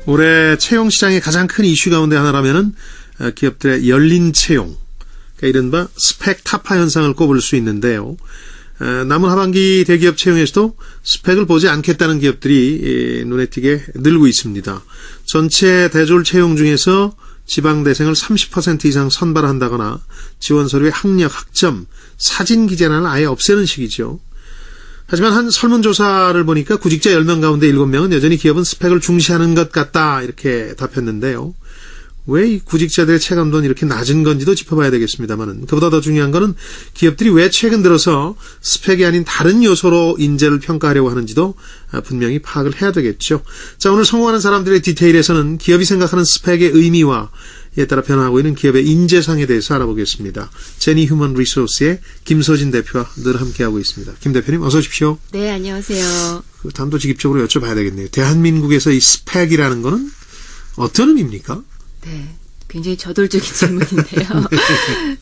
올해 채용 시장의 가장 큰 이슈 가운데 하나라면은 기업들의 열린 채용, 그러니까 이른바 스펙 타파 현상을 꼽을 수 있는데요. 남은 하반기 대기업 채용에서도 스펙을 보지 않겠다는 기업들이 눈에 띄게 늘고 있습니다. 전체 대졸 채용 중에서 지방대생을 30% 이상 선발한다거나 지원 서류의 학력, 학점, 사진 기재란을 아예 없애는 식이죠. 하지만 한 설문조사를 보니까 구직자 10명 가운데 7명은 여전히 기업은 스펙을 중시하는 것 같다 이렇게 답했는데요. 왜 이 구직자들의 체감도는 이렇게 낮은 건지도 짚어봐야 되겠습니다만은 그보다 더 중요한 거는 기업들이 왜 최근 들어서 스펙이 아닌 다른 요소로 인재를 평가하려고 하는지도 분명히 파악을 해야 되겠죠. 자, 오늘 성공하는 사람들의 디테일에서는 기업이 생각하는 스펙의 의미와 이에 따라 변화하고 있는 기업의 인재상에 대해서 알아보겠습니다. 제니 휴먼 리소스의 김서진 대표와 늘 함께하고 있습니다. 김 대표님 어서 오십시오. 네, 안녕하세요. 단도직입적으로 여쭤봐야 되겠네요. 대한민국에서 이 스펙이라는 거는 어떤 의미입니까? 네, 굉장히 저돌적인 질문인데요.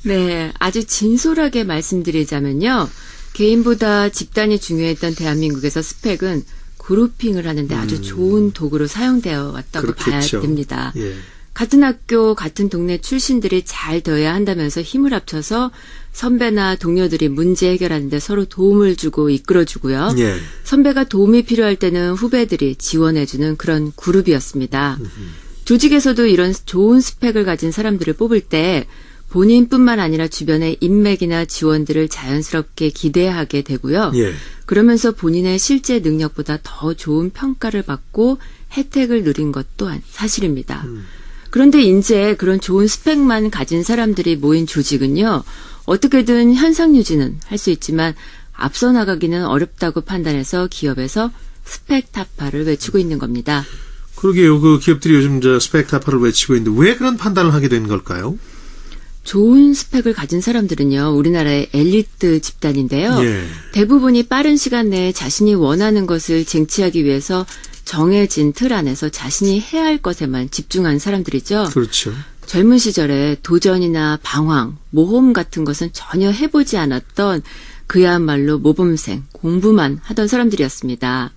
네, 아주 진솔하게 말씀드리자면요. 개인보다 집단이 중요했던 대한민국에서 스펙은 그룹핑을 하는데 아주 좋은 도구로 사용되어 왔다고 그렇겠죠. 봐야 됩니다. 예. 같은 학교, 같은 동네 출신들이 잘 되어야 한다면서 힘을 합쳐서 선배나 동료들이 문제 해결하는 데 서로 도움을 주고 이끌어주고요. 예. 선배가 도움이 필요할 때는 후배들이 지원해주는 그런 그룹이었습니다. 조직에서도 이런 좋은 스펙을 가진 사람들을 뽑을 때 본인뿐만 아니라 주변의 인맥이나 지원들을 자연스럽게 기대하게 되고요. 예. 그러면서 본인의 실제 능력보다 더 좋은 평가를 받고 혜택을 누린 것 또한 사실입니다. 그런데 이제 그런 좋은 스펙만 가진 사람들이 모인 조직은요. 어떻게든 현상 유지는 할 수 있지만 앞서 나가기는 어렵다고 판단해서 기업에서 스펙 타파를 외치고 있는 겁니다. 그러게요. 그 기업들이 요즘 스펙 타파를 외치고 있는데 왜 그런 판단을 하게 된 걸까요? 좋은 스펙을 가진 사람들은요. 우리나라의 엘리트 집단인데요. 예. 대부분이 빠른 시간 내에 자신이 원하는 것을 쟁취하기 위해서 정해진 틀 안에서 자신이 해야 할 것에만 집중한 사람들이죠. 그렇죠. 젊은 시절에 도전이나 방황, 모험 같은 것은 전혀 해보지 않았던 그야말로 모범생, 공부만 하던 사람들이었습니다.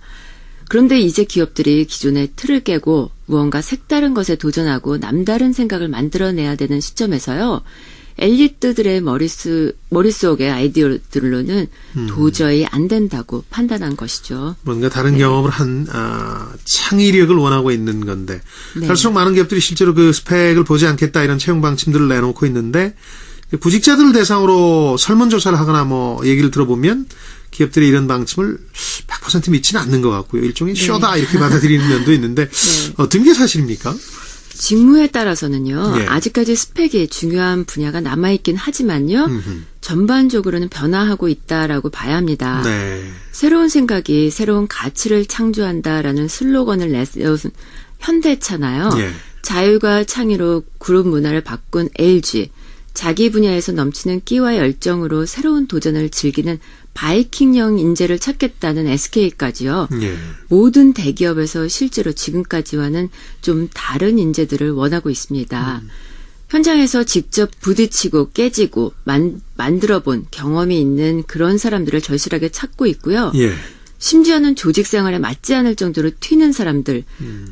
그런데 이제 기업들이 기존의 틀을 깨고 무언가 색다른 것에 도전하고 남다른 생각을 만들어내야 되는 시점에서요. 엘리트들의 머릿속의 아이디어들로는 도저히 안 된다고 판단한 것이죠. 뭔가 다른 경험을 한 창의력을 원하고 있는 건데 네. 갈수록 많은 기업들이 실제로 그 스펙을 보지 않겠다 이런 채용 방침들을 내놓고 있는데 구직자들을 대상으로 설문조사를 하거나 뭐 얘기를 들어보면 기업들이 이런 방침을 100% 믿지는 않는 것 같고요. 일종의 쇼다 이렇게 받아들이는 면도 있는데 어떤 게 사실입니까? 직무에 따라서는요. 예. 아직까지 스펙이 중요한 분야가 남아있긴 하지만요. 전반적으로는 변화하고 있다라고 봐야 합니다. 네. 새로운 생각이 새로운 가치를 창조한다라는 슬로건을 내세운 현대차나요. 예. 자율과 창의로 그룹 문화를 바꾼 LG, 자기 분야에서 넘치는 끼와 열정으로 새로운 도전을 즐기는 바이킹형 인재를 찾겠다는 SK까지요. 예. 모든 대기업에서 실제로 지금까지와는 좀 다른 인재들을 원하고 있습니다. 현장에서 직접 부딪히고 깨지고 만들어본 경험이 있는 그런 사람들을 절실하게 찾고 있고요. 예. 심지어는 조직 생활에 맞지 않을 정도로 튀는 사람들,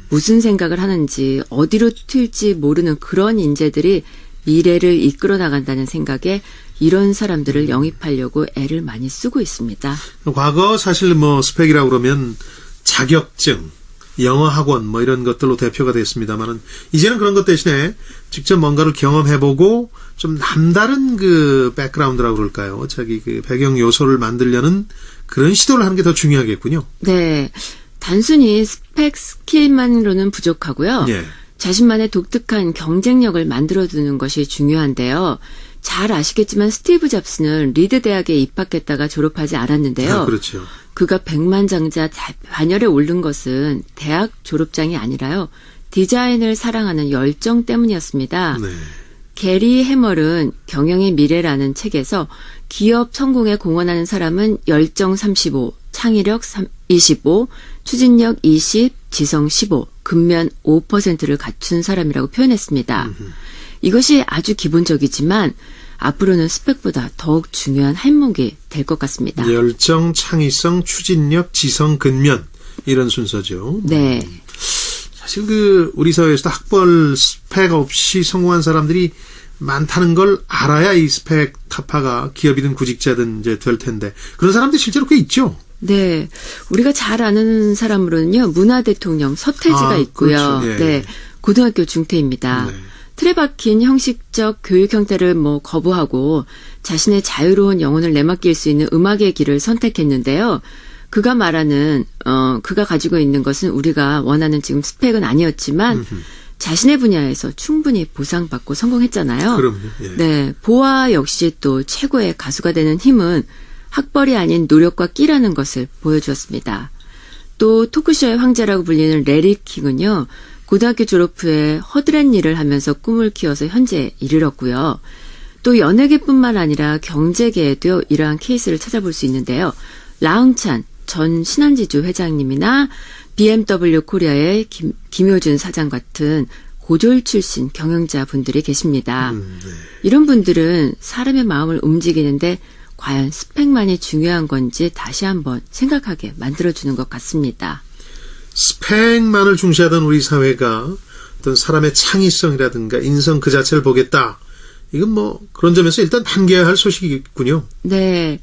무슨 생각을 하는지 어디로 튈지 모르는 그런 인재들이 미래를 이끌어 나간다는 생각에 이런 사람들을 영입하려고 애를 많이 쓰고 있습니다. 과거 사실 뭐 스펙이라고 그러면 자격증, 영어 학원 뭐 이런 것들로 대표가 됐습니다만은 이제는 그런 것 대신에 직접 뭔가를 경험해보고 좀 남다른 그 백그라운드라고 그럴까요? 자기 그 배경 요소를 만들려는 그런 시도를 하는 게 더 중요하겠군요. 네. 단순히 스펙 스킬만으로는 부족하고요. 예. 자신만의 독특한 경쟁력을 만들어두는 것이 중요한데요. 잘 아시겠지만 스티브 잡스는 리드 대학에 입학했다가 졸업하지 않았는데요. 그렇죠. 그가 백만장자 반열에 오른 것은 대학 졸업장이 아니라요. 디자인을 사랑하는 열정 때문이었습니다. 네. 게리 해멀은 경영의 미래라는 책에서 기업 성공에 공헌하는 사람은 열정 35, 창의력 25, 추진력 20, 지성 15, 근면 5%를 갖춘 사람이라고 표현했습니다. 이것이 아주 기본적이지만 앞으로는 스펙보다 더욱 중요한 할목이 될 것 같습니다. 열정, 창의성, 추진력, 지성, 근면 이런 순서죠. 네. 사실 우리 사회에서도 학벌 스펙 없이 성공한 사람들이 많다는 걸 알아야 이 스펙 타파가 기업이든 구직자든 이제 될 텐데 그런 사람들이 실제로 꽤 있죠. 네. 우리가 잘 아는 사람으로는요, 문화 대통령 서태지가 있고요. 그렇죠. 예. 네. 고등학교 중퇴입니다. 네. 틀에 박힌 형식적 교육 형태를 거부하고 자신의 자유로운 영혼을 내맡길 수 있는 음악의 길을 선택했는데요. 그가 가지고 있는 것은 우리가 원하는 지금 스펙은 아니었지만 자신의 분야에서 충분히 보상받고 성공했잖아요. 그럼요. 예. 네. 보아 역시 또 최고의 가수가 되는 힘은 학벌이 아닌 노력과 끼라는 것을 보여주었습니다. 또 토크쇼의 황제라고 불리는 레리 킹은요. 고등학교 졸업 후에 허드렛 일을 하면서 꿈을 키워서 현재에 이르렀고요. 또 연예계뿐만 아니라 경제계에도 이러한 케이스를 찾아볼 수 있는데요. 라흥찬 전 신한지주 회장님이나 BMW 코리아의 김효준 사장 같은 고졸 출신 경영자분들이 계십니다. 네. 이런 분들은 사람의 마음을 움직이는데 과연 스펙만이 중요한 건지 다시 한번 생각하게 만들어주는 것 같습니다. 스펙만을 중시하던 우리 사회가 어떤 사람의 창의성이라든가 인성 그 자체를 보겠다. 이건 그런 점에서 일단 반겨야 할 소식이군요. 네.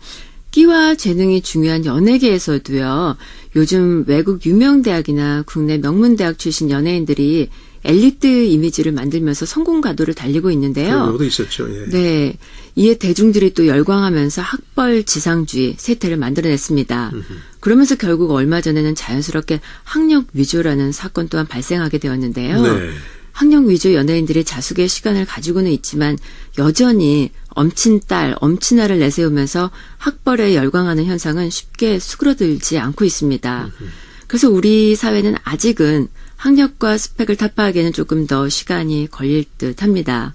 끼와 재능이 중요한 연예계에서도요. 요즘 외국 유명 대학이나 국내 명문 대학 출신 연예인들이 엘리트 이미지를 만들면서 성공 가도를 달리고 있는데요. 그런 경우도 있었죠. 예. 네. 이에 대중들이 또 열광하면서 학벌 지상주의 세태를 만들어냈습니다. 그러면서 결국 얼마 전에는 자연스럽게 학력 위조라는 사건 또한 발생하게 되었는데요. 네. 학력 위조 연예인들이 자숙의 시간을 가지고는 있지만 여전히 엄친딸, 엄친아를 내세우면서 학벌에 열광하는 현상은 쉽게 수그러들지 않고 있습니다. 그래서 우리 사회는 아직은 학력과 스펙을 타파하기에는 조금 더 시간이 걸릴 듯 합니다.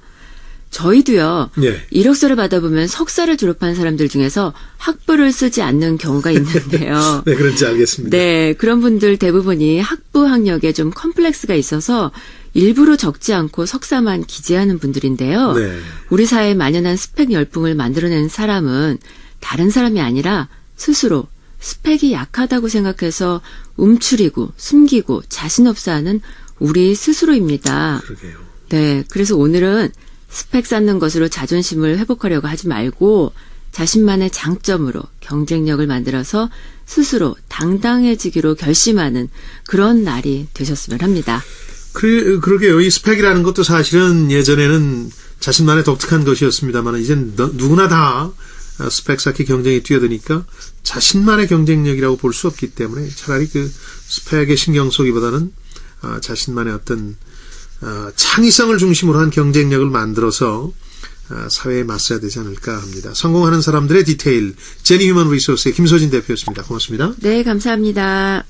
저희도요. 예. 이력서를 받아보면 석사를 졸업한 사람들 중에서 학부를 쓰지 않는 경우가 있는데요. 네, 그런지 알겠습니다. 네, 그런 분들 대부분이 학부 학력에 좀 컴플렉스가 있어서 일부러 적지 않고 석사만 기재하는 분들인데요. 네. 우리 사회에 만연한 스펙 열풍을 만들어낸 사람은 다른 사람이 아니라 스스로 스펙이 약하다고 생각해서 움츠리고 숨기고 자신 없어 하는 우리 스스로입니다. 그러게요. 네, 그래서 오늘은 스펙 쌓는 것으로 자존심을 회복하려고 하지 말고 자신만의 장점으로 경쟁력을 만들어서 스스로 당당해지기로 결심하는 그런 날이 되셨으면 합니다. 그러게요. 이 스펙이라는 것도 사실은 예전에는 자신만의 독특한 것이었습니다만 이젠 누구나 다 스펙 쌓기 경쟁에 뛰어드니까 자신만의 경쟁력이라고 볼 수 없기 때문에 차라리 그 스펙에 신경 쓰기보다는 자신만의 어떤 창의성을 중심으로 한 경쟁력을 만들어서 사회에 맞서야 되지 않을까 합니다. 성공하는 사람들의 디테일, 제니 휴먼 리소스의 김소진 대표였습니다. 고맙습니다. 네, 감사합니다.